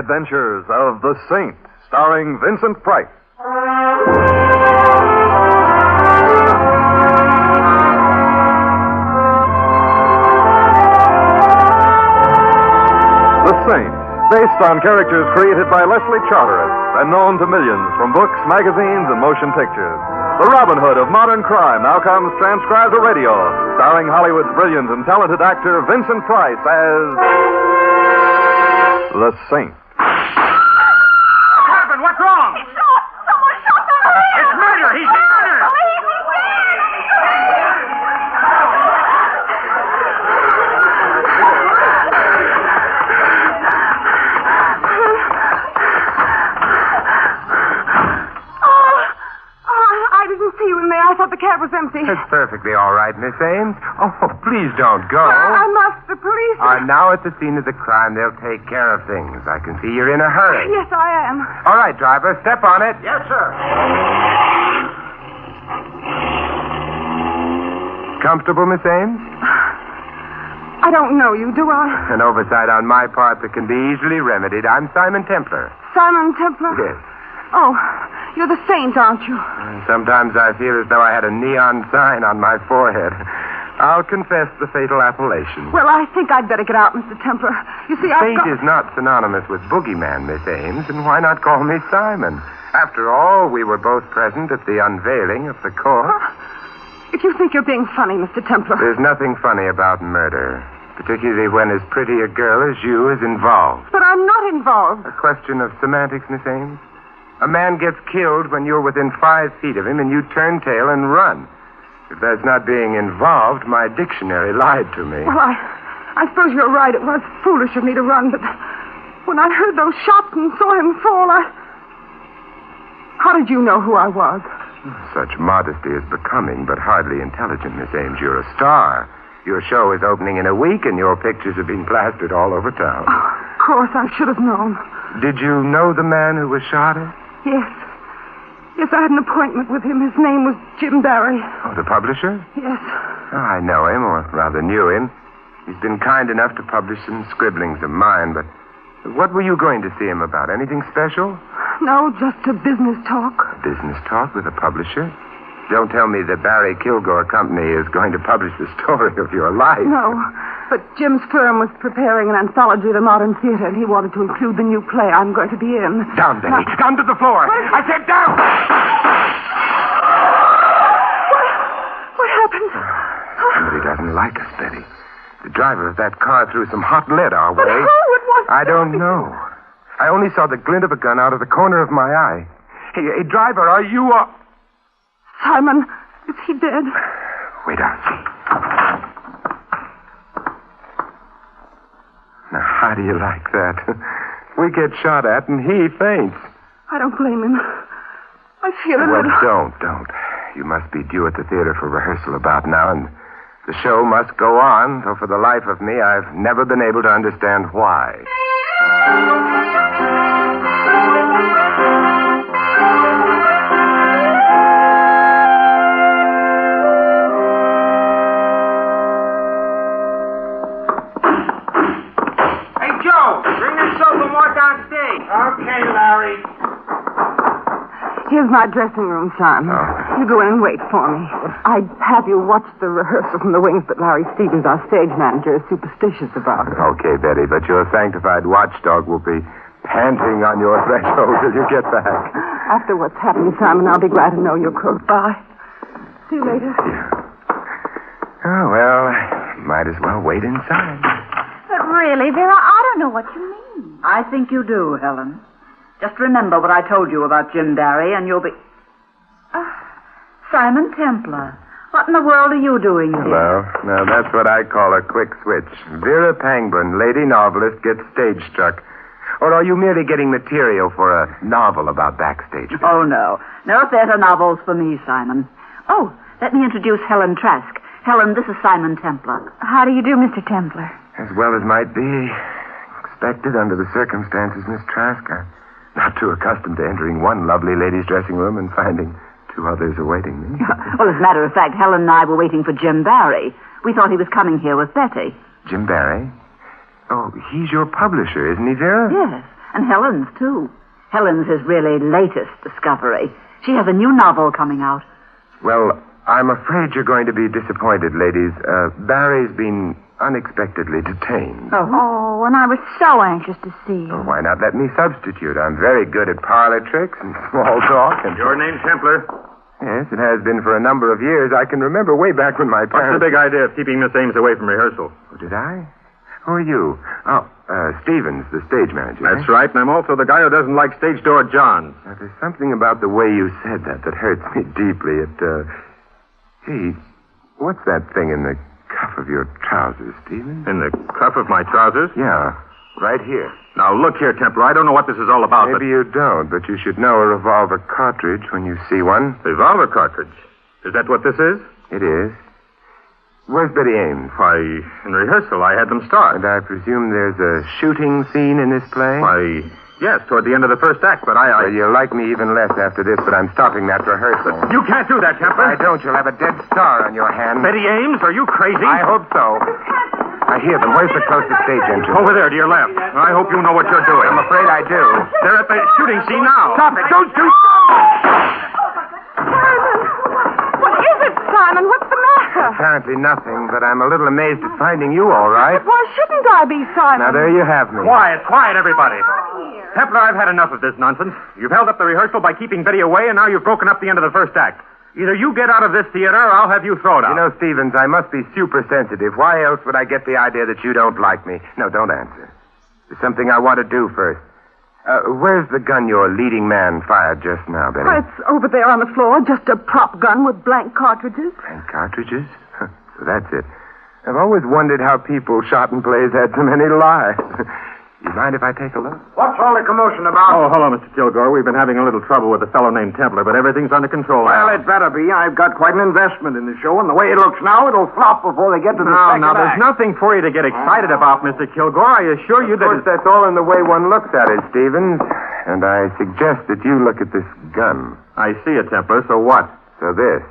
Adventures of the Saint, starring Vincent Price. The Saint, based on characters created by Leslie Charteris and known to millions from books, magazines, and motion pictures. The Robin Hood of modern crime now comes transcribed to radio, starring Hollywood's brilliant and talented actor Vincent Price as the Saint. What happened? What's wrong? It's shot! Someone shot the man! It's murder! He's been murdered! I thought the cab was empty. It's perfectly all right, Miss Ames. Oh, please don't go. I must. The police are now at the scene of the crime. They'll take care of things. I can see you're in a hurry. Yes, I am. All right, driver, step on it. Yes, sir. Comfortable, Miss Ames? I don't know you, do I? An oversight on my part that can be easily remedied. I'm Simon Templar. Simon Templar? Yes. Oh, you're the Saint, aren't you? Sometimes I feel as though I had a neon sign on my forehead. I'll confess the fatal appellation. Well, I think I'd better get out, Mr. Templar. You see, Saint is not synonymous with boogeyman, Miss Ames, and why not call me Simon? After all, we were both present at the unveiling of the corpse. If you think you're being funny, Mr. Templar. There's nothing funny about murder, particularly when as pretty a girl as you is involved. But I'm not involved. A question of semantics, Miss Ames. A man gets killed when you're within 5 feet of him and you turn tail and run. If that's not being involved, my dictionary lied to me. Well, I suppose you're right. It was foolish of me to run, but when I heard those shots and saw him fall, How did you know who I was? Such modesty is becoming, but hardly intelligent, Miss Ames. You're a star. Your show is opening in a week, and your pictures are being plastered all over town. Oh, of course, I should have known. Did you know the man who was shot at? Yes. Yes, I had an appointment with him. His name was Jim Barry. Oh, the publisher? Yes. Oh, I know him, or rather knew him. He's been kind enough to publish some scribblings of mine, but what were you going to see him about? Anything special? No, just a business talk. Business talk with a publisher? Don't tell me the Barry Kilgore Company is going to publish the story of your life. No, but Jim's firm was preparing an anthology of the modern theater, and he wanted to include the new play I'm going to be in. Down, Betty. Down to the floor. What? I said down! What happened? Somebody doesn't like us, Betty. The driver of that car threw some hot lead our way. But who? It was... I don't know. I only saw the glint of a gun out of the corner of my eye. Hey, driver, are you... Simon, is he dead? Wait, I'll see. Now, how do you like that? We get shot at and he faints. I don't blame him. I feel a Well, little... don't. You must be due at the theater for rehearsal about now, and the show must go on, though for the life of me, I've never been able to understand why. Okay, Larry. Here's my dressing room, Simon. Oh. You go in and wait for me. I'd have you watch the rehearsal from the wings, but Larry Stevens, our stage manager, is superstitious about it. Okay, Betty, but your sanctified watchdog will be panting on your threshold till you get back. After what's happened, Simon, I'll be glad to know you're close by. See you later. Yeah. Oh, well, might as well wait inside. But really, Vera, I don't know what you mean. I think you do, Helen. Just remember what I told you about Jim Barry, and you'll be... Simon Templar. What in the world are you doing here? Well, now that's what I call a quick switch. Vera Pangburn, lady novelist, gets stage struck. Or are you merely getting material for a novel about backstage? Oh, no. No theater novels for me, Simon. Oh, let me introduce Helen Trask. Helen, this is Simon Templar. How do you do, Mr. Templar? As well as might be. Expected under the circumstances, Miss Trask. I'm not too accustomed to entering one lovely lady's dressing room and finding two others awaiting me. Well, as a matter of fact, Helen and I were waiting for Jim Barry. We thought he was coming here with Betty. Jim Barry? Oh, he's your publisher, isn't he, Vera? Yes. And Helen's, too. Helen's his really latest discovery. She has a new novel coming out. Well, I'm afraid you're going to be disappointed, ladies. Barry's been unexpectedly detained. Oh, and I was so anxious to see Oh, you. why not let me substitute? I'm very good at parlor tricks and small talk. And... Your name, Templar? Yes, it has been for a number of years. I can remember way back when my What's parents... the big idea of keeping Miss Ames away from rehearsal? Oh, did I? Who are you? Oh, Stevens, the stage manager. That's right, and I'm also the guy who doesn't like stage door John. Now, there's something about the way you said that hurts me deeply. Gee, what's that thing in the cuff of your trousers, Stevens? In the cuff of my trousers? Yeah, right here. Now, look here, Templar. I don't know what this is all about, Maybe you don't, but you should know a revolver cartridge when you see one. but... Revolver cartridge. Is that what this is? It is. Where's Betty Ames? Why, in rehearsal, I had them start. And I presume there's a shooting scene in this play? Why, yes, toward the end of the first act, but Well, you'll like me even less after this, but I'm stopping that rehearsal. You can't do that, Templar. I don't. You'll have a dead star on your hand. Betty Ames, are you crazy? I hope so. I hear them. Where's the closest stage entrance? Over there, to your left. I hope you know what you're doing. I'm afraid I do. They're at the shooting scene now. Stop it. Don't shoot. Simon! What is it, Simon? What's the matter? Apparently nothing, but I'm a little amazed at finding you all right. Why shouldn't I be, Simon? Now, there you have me. Quiet, everybody. Templar, I've had enough of this nonsense. You've held up the rehearsal by keeping Betty away, and now you've broken up the end of the first act. Either you get out of this theater, or I'll have you thrown out. You know, Stevens, I must be super sensitive. Why else would I get the idea that you don't like me? No, don't answer. There's something I want to do first. Where's the gun your leading man fired just now, Betty? Why, it's over there on the floor, just a prop gun with blank cartridges. Blank cartridges? So that's it. I've always wondered how people shot in plays had so many lives. You mind if I take a look? What's all the commotion about? Oh, hello, Mr. Kilgore. We've been having a little trouble with a fellow named Templar, but everything's under control Well, now. it better be. I've got quite an investment in the show, and the way it looks now, it'll flop before they get to the second Now, there's act. nothing for you to get excited about, Mr. Kilgore. I assure you Of course, that... that's all in the way one looks at it, Stevens. And I suggest that you look at this gun. I see it, Templar. So what? So this.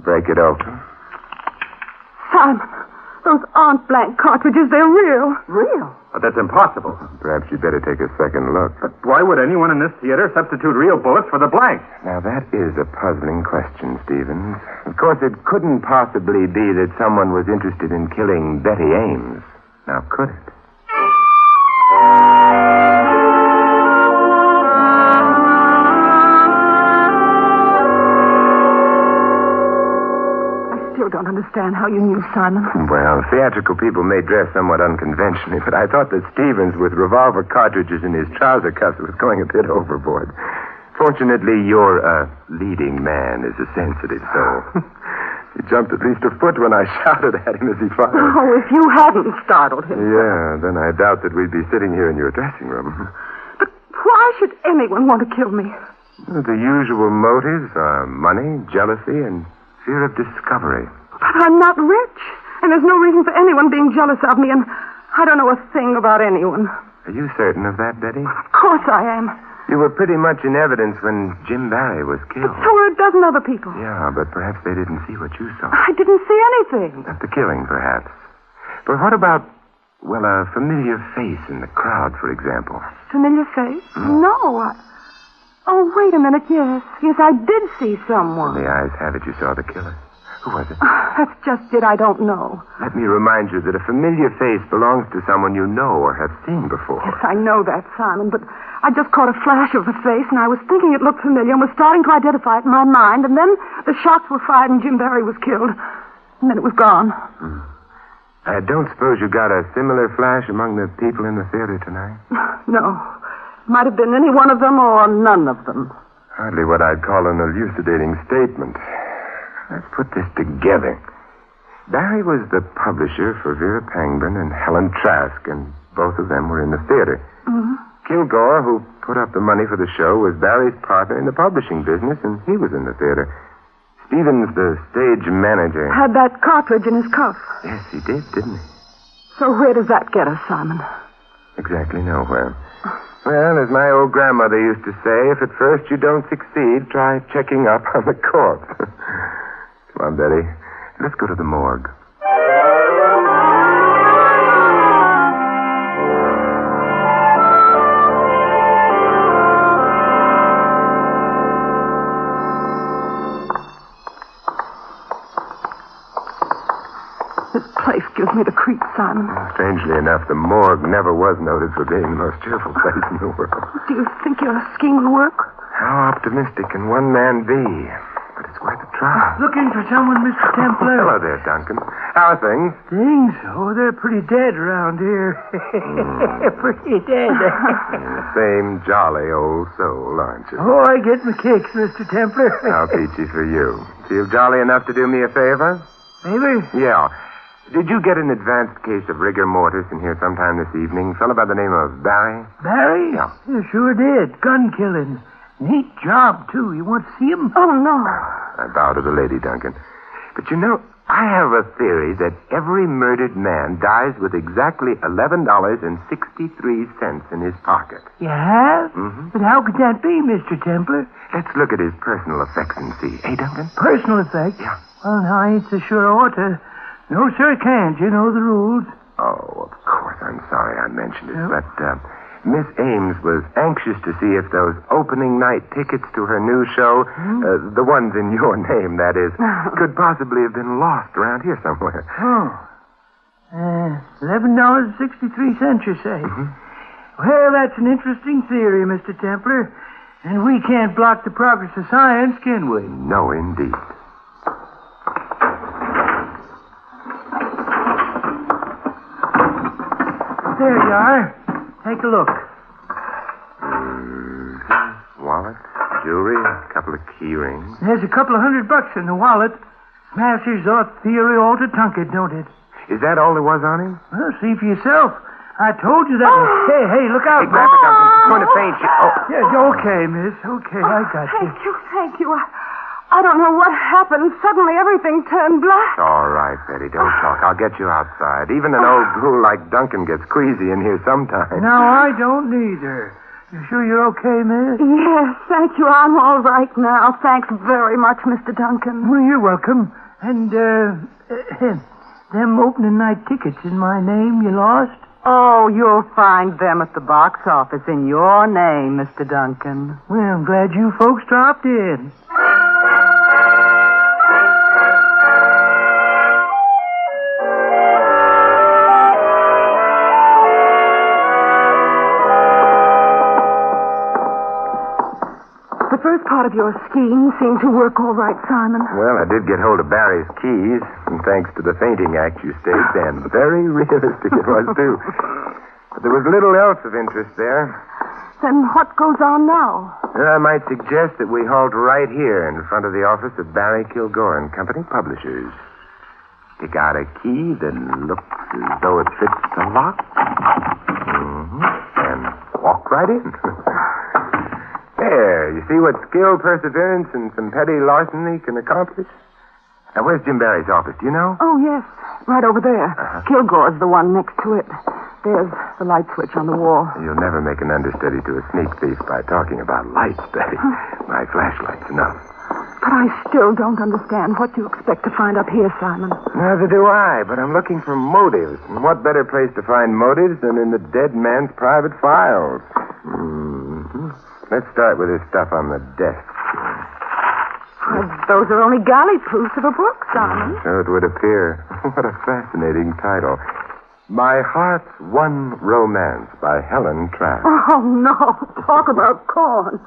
Break it open. Simon, those aren't blank cartridges. They're real. Real? But that's impossible. Perhaps you'd better take a second look. But why would anyone in this theater substitute real bullets for the blanks? Now, that is a puzzling question, Stevens. Of course, it couldn't possibly be that someone was interested in killing Betty Ames. Now, could it? I still don't understand how you knew, Simon. Well, theatrical people may dress somewhat unconventionally, but I thought that Stevens, with revolver cartridges in his trouser cuffs, was going a bit overboard. Fortunately, your leading man is a sensitive soul. He jumped at least a foot when I shouted at him as he fired. Oh, if you hadn't startled him. Yeah, then I doubt that we'd be sitting here in your dressing room. But why should anyone want to kill me? The usual motives are money, jealousy, and fear of discovery. But I'm not rich, and there's no reason for anyone being jealous of me, and I don't know a thing about anyone. Are you certain of that, Betty? Of course I am. You were pretty much in evidence when Jim Barry was killed. So were a dozen other people. Yeah, but perhaps they didn't see what you saw. I didn't see anything. Not the killing, perhaps. But what about, well, a familiar face in the crowd, for example? Familiar face? No, Oh, wait a minute, yes. Yes, I did see someone. The eyes have it you saw the killer. Who was it? That's just it, I don't know. Let me remind you that a familiar face belongs to someone you know or have seen before. Yes, I know that, Simon, but I just caught a flash of the face, and I was thinking it looked familiar and was starting to identify it in my mind, and then the shots were fired and Jim Barry was killed. And then it was gone. I don't suppose you got a similar flash among the people in the theater tonight? No. Might have been any one of them or none of them. Hardly what I'd call an elucidating statement. Let's put this together. Barry was the publisher for Vera Pangburn and Helen Trask, and both of them were in the theater. Mm-hmm. Kilgore, who put up the money for the show, was Barry's partner in the publishing business, and he was in the theater. Stevens, the stage manager... Had that cartridge in his cuff. Yes, he did, didn't he? So where does that get us, Simon? Exactly nowhere. Well, as my old grandmother used to say, if at first you don't succeed, try checking up on the corpse. Come on, Betty. Let's go to the morgue. this place gives me the creeps, Simon. Strangely enough, the morgue never was noted for being the most cheerful place in the world. Do you think your scheme will work? How optimistic can one man be? But it's worth a try. Looking for someone, Mr. Templar? Hello there, Duncan. How are things? Things? Oh, they're pretty dead around here. Pretty dead. Same jolly old soul, aren't you? Oh, I get my kicks, Mr. Templar. How peachy for you. Feel jolly enough to do me a favor? Favor? Yeah. Did you get an advanced case of rigor mortis in here sometime this evening? Fellow by the name of Barry? Barry? Yeah. You sure did. Gun killing. Neat job, too. You want to see him? Oh, no. I bow to the lady, Duncan. But you know, I have a theory that every murdered man dies with exactly $11.63 in his pocket. You have? Mm-hmm. But how could that be, Mr. Templar? Let's look at his personal effects and see. Hey, Duncan? Personal effects? Yeah. Well, now, I ain't so sure I ought to. No, sir, can't. You know the rules. Oh, of course. I'm sorry I mentioned it. But Miss Ames was anxious to see if those opening night tickets to her new show, the ones in your name, that is, could possibly have been lost around here somewhere. Oh. $11.63, you say? Mm-hmm. Well, that's an interesting theory, Mr. Templar. And we can't block the progress of science, can we? No, indeed. There you are. Take a look. Wallet, jewelry, a couple of key rings. There's a couple of $100 in the wallet. Smashes off theory all to Tunket, don't it? Is that all there was on him? Well, see for yourself. I told you that. Hey, look out. Hey, grab her, Duncan. She's going to faint. Yeah, okay, miss. Okay, I got you. Thank you. I don't know what happened. Suddenly everything turned black. All right, Betty, don't talk. I'll get you outside. Even an old ghoul like Duncan gets queasy in here sometimes. No, I don't neither. You sure you're okay, miss? Yes, thank you. I'm all right now. Thanks very much, Mr. Duncan. Well, you're welcome. And, them opening night tickets in my name you lost? Oh, you'll find them at the box office in your name, Mr. Duncan. Well, I'm glad you folks dropped in. The first part of your scheme seemed to work all right, Simon. Well, I did get hold of Barry's keys, and thanks to the fainting act you staged, and very realistic it was, too. But there was little else of interest there. Then what goes on now? I might suggest that we halt right here in front of the office of Barry Kilgore and Company, publishers. Pick out a key that looks as though it fits the lock. And walk right in. There, you see what skill, perseverance, and some petty larceny can accomplish? Now, where's Jim Barry's office? Do you know? Oh, yes. Right over there. Kilgore's the one next to it. There's the light switch on the wall. You'll never make an understudy to a sneak thief by talking about lights, Betty. My flashlight's enough. But I still don't understand what you expect to find up here, Simon. Neither do I, but I'm looking for motives. And what better place to find motives than in the dead man's private files? Let's start with this stuff on the desk. Those are only galley proofs of a book, Simon. So it would appear. What a fascinating title. My Heart's One Romance by Helen Trask. Oh, no. Talk about corn.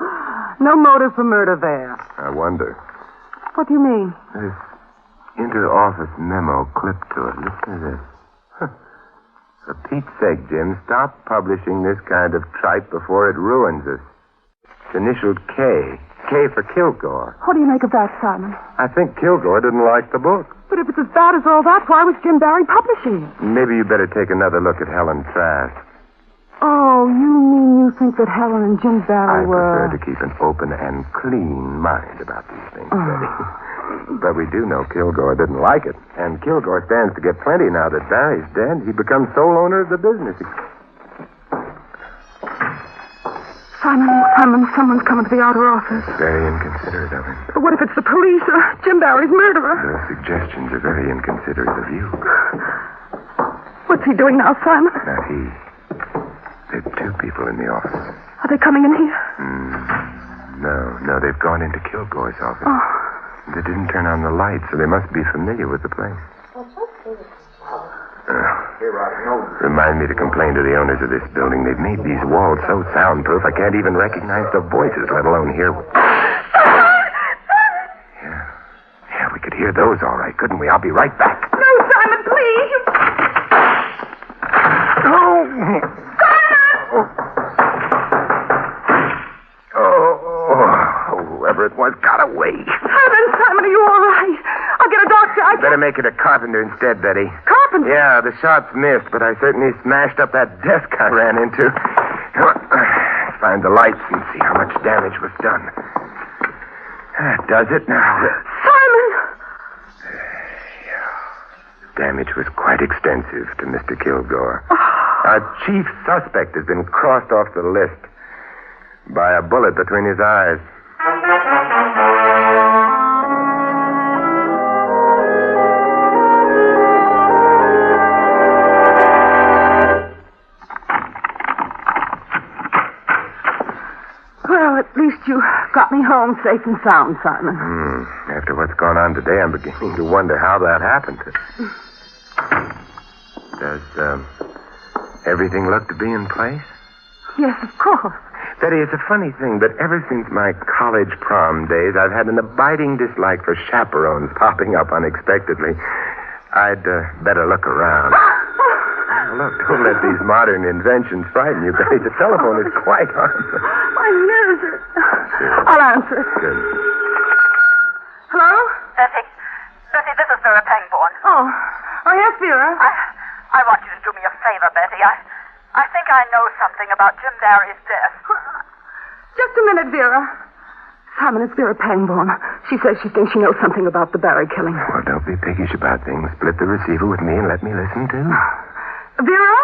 No motive for murder there. I wonder. What do you mean? This inter-office memo clipped to it. Listen to this. For Pete's sake, Jim, stop publishing this kind of tripe before it ruins us. It's initialed K. K for Kilgore. What do you make of that, Simon? I think Kilgore didn't like the book. But if it's as bad as all that, why was Jim Barry publishing it? Maybe you better take another look at Helen Trask. Oh, you mean you think that Helen and Jim Barry I were... prefer to keep an open and clean mind about these things, Betty. But we do know Kilgore didn't like it. And Kilgore stands to get plenty now that Barry's dead. He becomes sole owner of the business. Simon, someone's coming to the outer office. Very inconsiderate of him. What if it's the police or Jim Barry's murderer? Those suggestions are very inconsiderate of you. What's he doing now, Simon? Not he. There are two people in the office. Are they coming in here? No, they've gone into Kilgore's office. Oh. They didn't turn on the lights, so they must be familiar with the place. Remind me to complain to the owners of this building. They've made these walls so soundproof I can't even recognize the voices, let alone hear... Yeah, we could hear those all right, couldn't we? I'll be right back. No, Simon, please. Whoever it was got away. Simon, are you all right? I'll get a doctor. Better make it a carpenter instead, Betty. Carpenter? Yeah, the shots missed, but I certainly smashed up that desk I ran into. Let's find the lights and see how much damage was done. That does it now. Simon! Damage was quite extensive to Mr. Kilgore. Our chief suspect has been crossed off the list by a bullet between his eyes. Well, at least you got me home safe and sound, Simon. After what's gone on today, I'm beginning to wonder how that happened. Does everything look to be in place? Yes, of course. Betty, it's a funny thing, but ever since my college prom days, I've had an abiding dislike for chaperones popping up unexpectedly. I'd better look around. Look, don't let these modern inventions frighten you, Betty. The telephone is quite harmless. My nerves are... I'll answer it. Good. Hello? Bessie, this is Vera Pangborn. Oh, yes, Vera. I want you to do me a favor, Betty. I think I know something about Jim Barry's death. Just a minute, Vera. Simon, it's Vera Pangborn. She says she thinks she knows something about the Barry killing. Well, don't be piggish about things. Split the receiver with me and let me listen, too. Vera?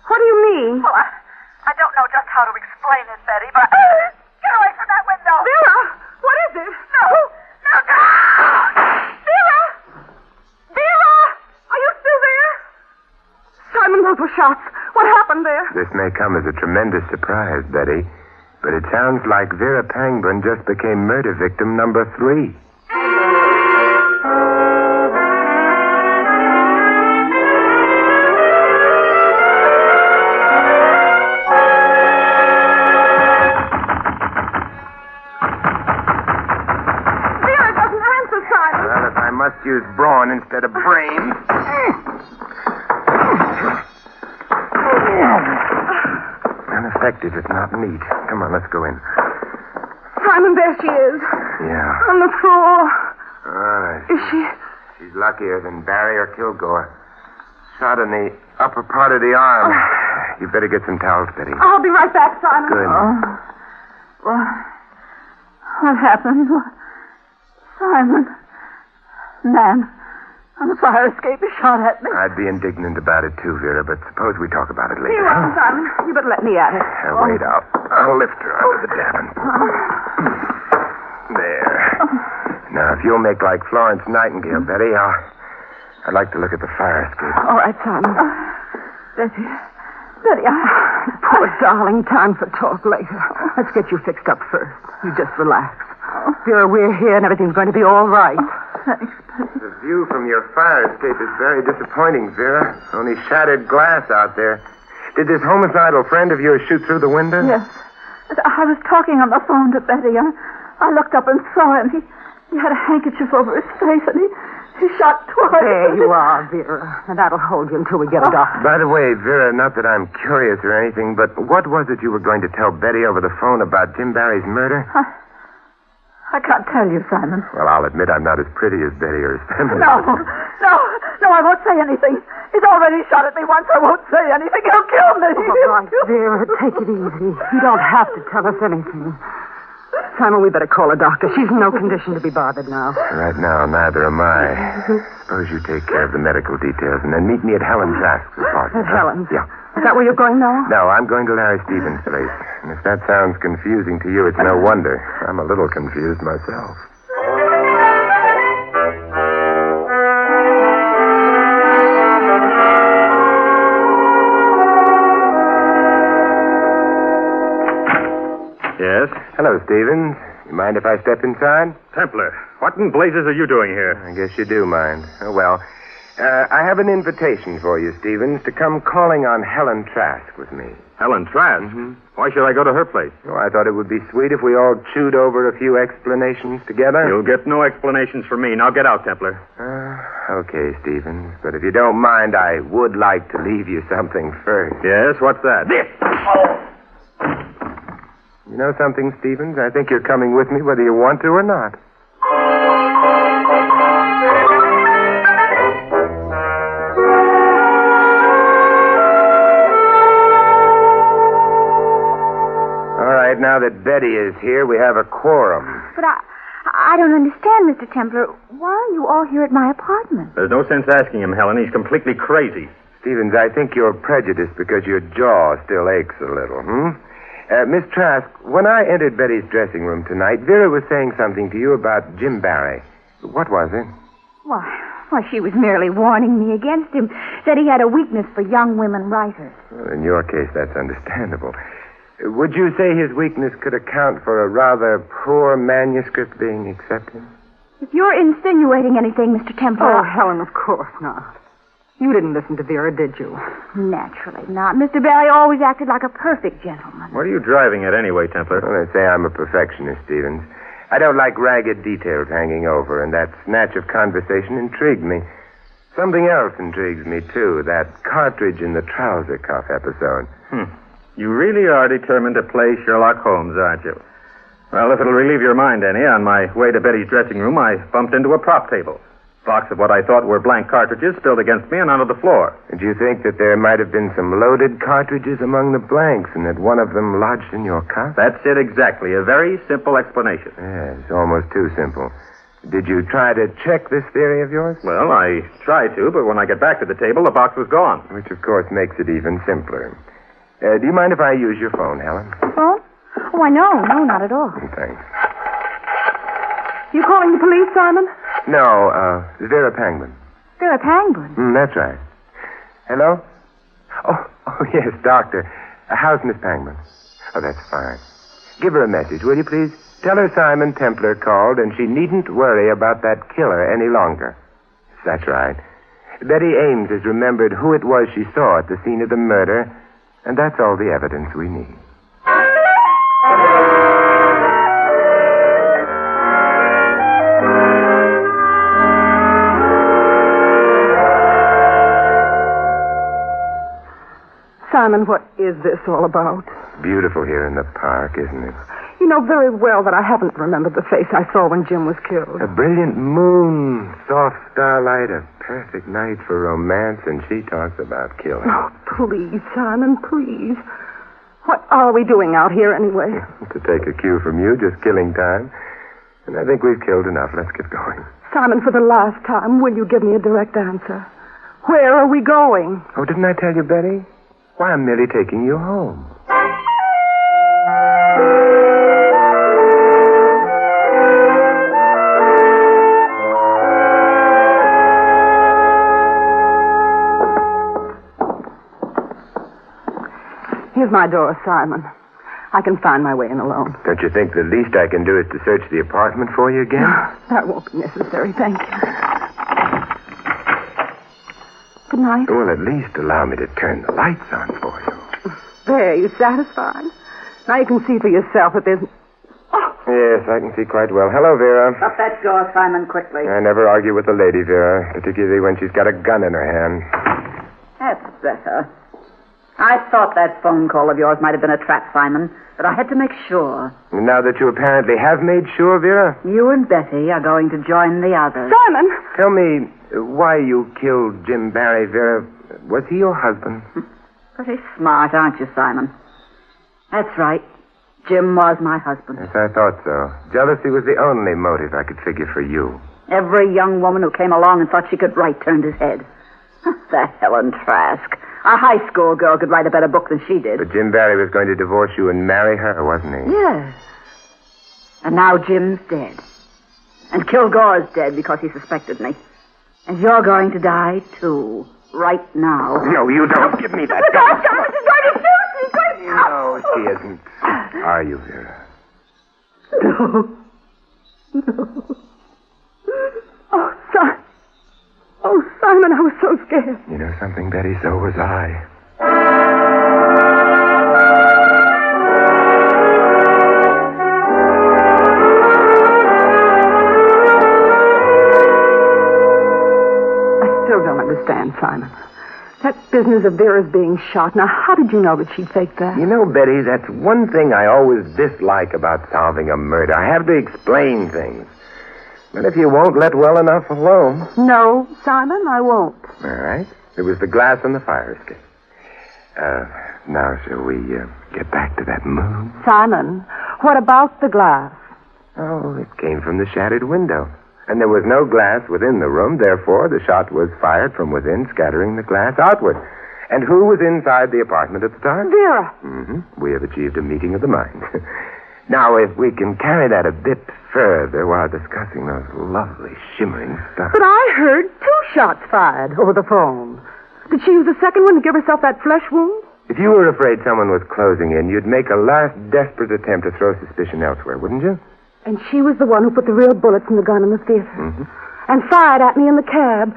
What do you mean? Well, I don't know just how to explain it, Betty, but... Get away from that window! Vera! What is it? No! Vera! Vera! Are you still there? Simon, those were shots. What happened there? This may come as a tremendous surprise, Betty, but it sounds like Vera Pangborn just became murder victim number 3. Must use brawn instead of brains. Ineffective, if not neat. Come on, let's go in. Simon, there she is. Yeah. On the floor. All right. Is she? She's luckier than Barry or Kilgore. Shot in the upper part of the arm. You better get some towels, Betty. I'll be right back, Simon. Good. What happened? Simon. Man, on the fire escape, he shot at me. I'd be indignant about it too, Vera, but suppose we talk about it later. You're welcome, Simon. You better let me at it. Wait out. I'll lift her under the davenport. There. Now, if you'll make like Florence Nightingale, Betty, I'd like to look at the fire escape. All right, Simon. Betty, Poor darling, time for talk later. Let's get you fixed up first. You just relax. Vera, we're here and everything's going to be all right. Thanks, Betty. The view from your fire escape is very disappointing, Vera. Only shattered glass out there. Did this homicidal friend of yours shoot through the window? Yes. I was talking on the phone to Betty. I looked up and saw him. He had a handkerchief over his face, and he shot twice. There you are, Vera. And that'll hold you until we get a doctor. By the way, Vera, not that I'm curious or anything, but what was it you were going to tell Betty over the phone about Jim Barry's murder? I can't tell you, Simon. Well, I'll admit I'm not as pretty as Betty or as feminine. No, I won't say anything. He's already shot at me once. I won't say anything. He'll kill me. All right, Vera, take it easy. You don't have to tell us anything. Simon, we better call a doctor. She's in no condition to be bothered now. Right now, neither am I. Suppose you take care of the medical details and then meet me at Helen's Ask's apartment. At Helen's? Yeah. Is that where you're going now? No, I'm going to Larry Stevens' place. And if that sounds confusing to you, it's no wonder. I'm a little confused myself. Yes? Hello, Stevens. You mind if I step inside? Templar, what in blazes are you doing here? I guess you do mind. Oh, well, I have an invitation for you, Stevens, to come calling on Helen Trask with me. Helen Trask? Mm-hmm. Why should I go to her place? Oh, I thought it would be sweet if we all chewed over a few explanations together. You'll get no explanations from me. Now get out, Templar. Okay, Stevens. But if you don't mind, I would like to leave you something first. Yes, what's that? This! You know something, Stevens? I think you're coming with me whether you want to or not. Now that Betty is here, we have a quorum. But I don't understand, Mr. Templar. Why are you all here at my apartment? There's no sense asking him, Helen. He's completely crazy. Stevens, I think you're prejudiced because your jaw still aches a little, Miss Trask, when I entered Betty's dressing room tonight, Vera was saying something to you about Jim Barry. What was it? Why, she was merely warning me against him. Said he had a weakness for young women writers. Well, in your case, that's understandable. Would you say his weakness could account for a rather poor manuscript being accepted? If you're insinuating anything, Mr. Templar... Oh, Helen, of course not. You didn't listen to Vera, did you? Naturally not. Mr. Barry always acted like a perfect gentleman. What are you driving at anyway, Templar? Well, they say I'm a perfectionist, Stevens. I don't like ragged details hanging over, and that snatch of conversation intrigued me. Something else intrigues me, too, that cartridge in the trouser cuff episode. You really are determined to play Sherlock Holmes, aren't you? Well, if it'll relieve your mind any, on my way to Betty's dressing room, I bumped into a prop table. Box of what I thought were blank cartridges spilled against me and onto the floor. And do you think that there might have been some loaded cartridges among the blanks and that one of them lodged in your cuff? That's it exactly. A very simple explanation. Yes, almost too simple. Did you try to check this theory of yours? Well, I tried to, but when I got back to the table, the box was gone. Which, of course, makes it even simpler. Do you mind if I use your phone, Helen? Phone? Oh, why, no, not at all. Thanks. You calling the police, Simon? No, Vera Pangman. Vera Pangman? That's right. Hello? Oh, yes, doctor. How's Miss Pangman? Oh, that's fine. Give her a message, will you, please? Tell her Simon Templar called, and she needn't worry about that killer any longer. That's right. Betty Ames has remembered who it was she saw at the scene of the murder, and that's all the evidence we need. Simon, what is this all about? Beautiful here in the park, isn't it? You know very well that I haven't remembered the face I saw when Jim was killed. A brilliant moon, soft starlight, a perfect night for romance, and she talks about killing. Oh, please, Simon, please. What are we doing out here anyway? To take a cue from you, just killing time. And I think we've killed enough. Let's get going. Simon, for the last time, will you give me a direct answer? Where are we going? Oh, didn't I tell you, Betty? Why, I'm merely taking you home. Here's my door, Simon. I can find my way in alone. Don't you think the least I can do is to search the apartment for you again? That won't be necessary, thank you. Good night. Well, at least allow me to turn the lights on for you. There, you satisfied? Now you can see for yourself that there's... Oh. Yes, I can see quite well. Hello, Vera. Shut that door, Simon, quickly. I never argue with a lady, Vera, particularly when she's got a gun in her hand. That's better. I thought that phone call of yours might have been a trap, Simon, but I had to make sure. And now that you apparently have made sure, Vera? You and Betty are going to join the others. Simon! Tell me why you killed Jim Barry, Vera. Was he your husband? Pretty smart, aren't you, Simon? That's right. Jim was my husband. Yes, I thought so. Jealousy was the only motive I could figure for you. Every young woman who came along and thought she could write turned his head. That Helen Trask. A high school girl could write a better book than she did. But Jim Barry was going to divorce you and marry her, wasn't he? Yes. And now Jim's dead. And Kilgore's dead because he suspected me. And you're going to die, too. Right now. No, you don't. Give me that gun. She's going to shoot me. No, she isn't. Are you, Vera? No. No. Oh, Simon. Oh, Simon. Simon, I was so scared. You know something, Betty? So was I. I still don't understand, Simon. That business of Vera's being shot. Now, how did you know that she'd faked that? You know, Betty, that's one thing I always dislike about solving a murder. I have to explain things. But if you won't let well enough alone... No, Simon, I won't. All right. It was the glass on the fire escape. Now, shall we get back to that moon? Simon, what about the glass? Oh, it came from the shattered window. And there was no glass within the room. Therefore, the shot was fired from within, scattering the glass outward. And who was inside the apartment at the time? Vera. We have achieved a meeting of the mind. Now, if we can carry that a bit further while discussing those lovely shimmering stars. But I heard 2 shots fired over the phone. Did she use the second one to give herself that flesh wound? If you were afraid someone was closing in, you'd make a last desperate attempt to throw suspicion elsewhere, wouldn't you? And she was the one who put the real bullets in the gun in the theater. And fired at me in the cab.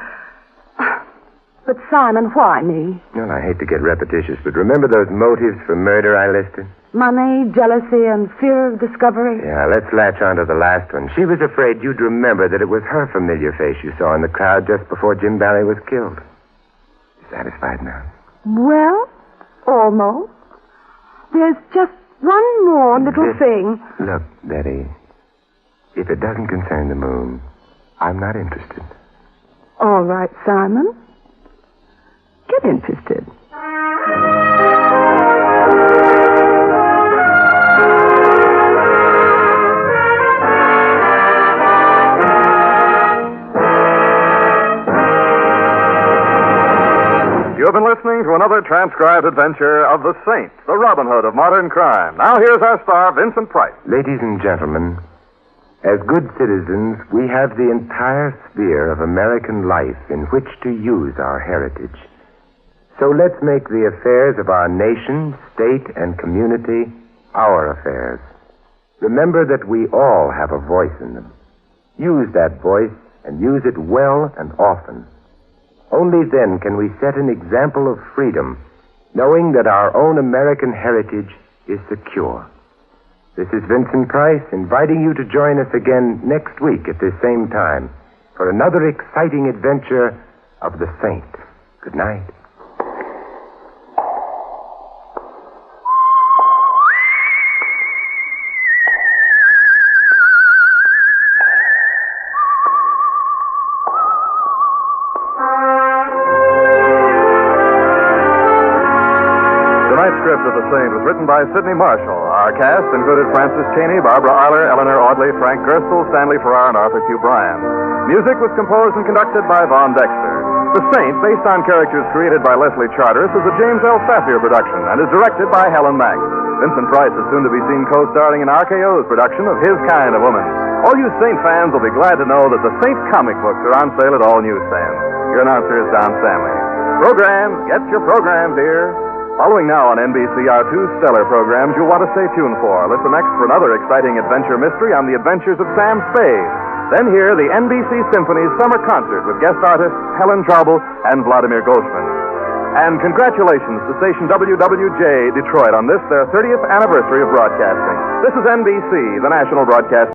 But, Simon, why me? Well, I hate to get repetitious, but remember those motives for murder I listed? Money, jealousy, and fear of discovery. Yeah, let's latch on to the last one. She was afraid you'd remember that it was her familiar face you saw in the crowd just before Jim Barry was killed. You satisfied now? Well, almost. There's just one more little thing. Look, Betty, if it doesn't concern the moon, I'm not interested. All right, Simon. Get interested. You have been listening to another transcribed adventure of the Saint, the Robin Hood of modern crime. Now here's our star, Vincent Price. Ladies and gentlemen, as good citizens, we have the entire sphere of American life in which to use our heritage. So let's make the affairs of our nation, state, and community our affairs. Remember that we all have a voice in them. Use that voice and use it well and often. Only then can we set an example of freedom, knowing that our own American heritage is secure. This is Vincent Price inviting you to join us again next week at this same time for another exciting adventure of the Saint. Good night. Tonight's script of The Saint was written by Sidney Marshall. Our cast included Francis Cheney, Barbara Eiler, Eleanor Audley, Frank Gerstle, Stanley Farrar, and Arthur Q. Bryan. Music was composed and conducted by Von Dexter. The Saint, based on characters created by Leslie Charteris, is a James L. Safier production and is directed by Helen Mack. Vincent Price is soon to be seen co-starring in RKO's production of His Kind of Woman. All you Saint fans will be glad to know that the Saint comic books are on sale at all newsstands. Your announcer is Don Stanley. Programs, get your programs, dear. Following now on NBC are 2 stellar programs you'll want to stay tuned for. Listen next for another exciting adventure mystery on the adventures of Sam Spade. Then hear the NBC Symphony's summer concert with guest artists Helen Traubel and Vladimir Goldsman. And congratulations to station WWJ Detroit on this, their 30th anniversary of broadcasting. This is NBC, the national broadcast.